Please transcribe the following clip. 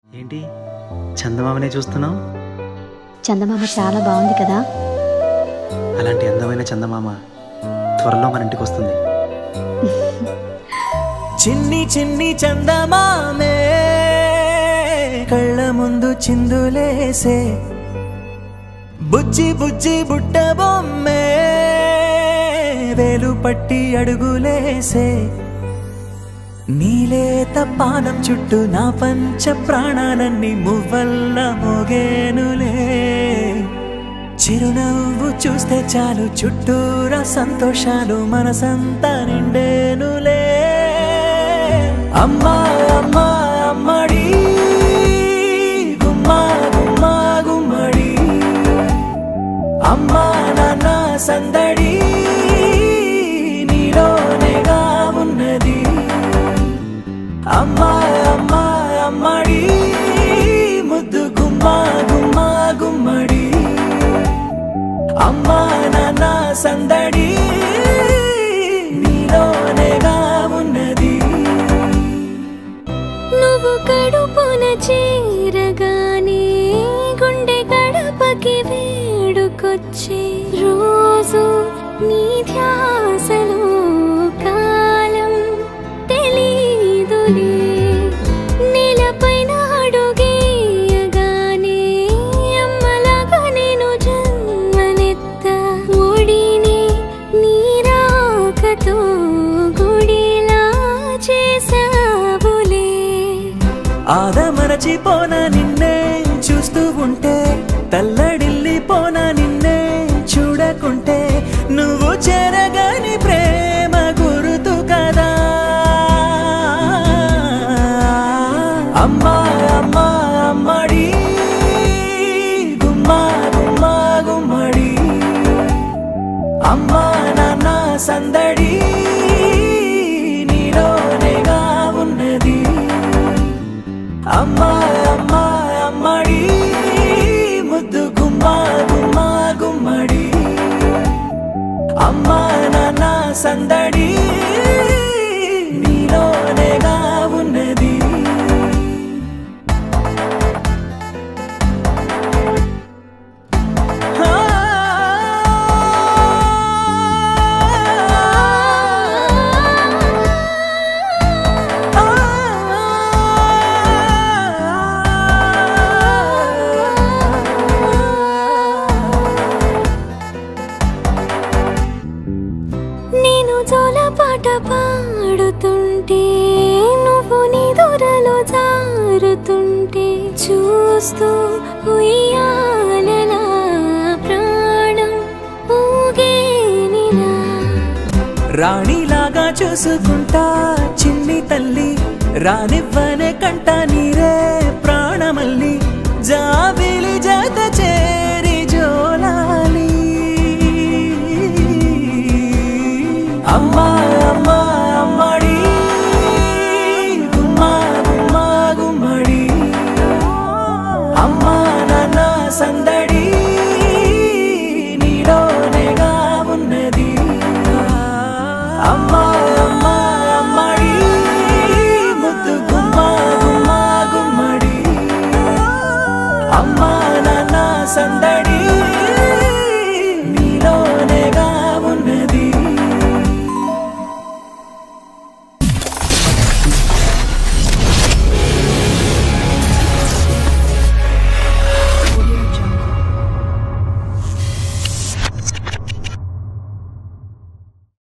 ఏంటి చందమామనే చూస్తున్నావు? చందమామ చాలా బాగుంది కదా. అలాంటి అందమైన చందమామ త్వరలో మన ఇంటికి వస్తుంది. చిన్ని చిన్ని చందమామే కళ్ళ ముందు చిందులేసే, బుజ్జి బుజ్జి బుట్ట బొమ్మే వేలు పట్టి అడుగులేసే, నీలేత పానం చుట్టూ నా పంచ ప్రాణాలన్నీ మువ్వల్ల మోగేనులే. చిరునవ్వు చూస్తే చాలు చుట్టూరా సంతోషాలు మనసంతా నిండేనులే. అమ్మా అమ్మా అమ్మడి గుమ్మా గుమ్మా గుమ్మడి, అమ్మా నాన్న సందడి నీలోనేగా ఉన్నది. అమ్మా అమ్మా అమ్మడి ముద్దు గుమ్మా గుమ్మా గుమ్మడి, అమ్మా నాన్న సందడి నీలోనేగా ఉన్నది. నువ్వు కడుపున చేరగానే గుండె గడపకి వేడుకొచ్చే, రోజు నీ ధ్యాసలో కాలం తెలీదులే. నేలపైన అడుగేయగానే అమ్మలాగా నేను జన్మనెత్త, ఒడిని నీ రాకతో గుడిలా చేసావులే. ఆదమరచిపోనా నిన్నే చూస్తూ ఉంటే, తల్లడిల్లిపోనా నిన్నే చూడకుంటే, నువ్వు చెరగని ప్రేమ గురుతు కదా. అమ్మా అమ్మా అమ్మడి గుమ్మా గుమ్మా గుమ్మడి, అమ్మా నాన్న సందడి నీలోనేగా ఉన్నది. అమ్మా అమ్మా అమ్మడి ముద్దు గుమ్మా గుమ్మా గుమ్మడి, అమ్మా నాన్న సందడి నీలోనేగా ఉన్నది. నేను జోలపాట పాడుతుంటే, నువ్వు నీ దూరలో జారుతుంటే, చూస్తూ ఉయ్యాలలా ప్రాణం ఊగేనిలా. రాణిలాగా చూసుకుంటా చిన్ని తల్లి, రానివ్వనే కంట నీరే ప్రాణమల్లి. జాబి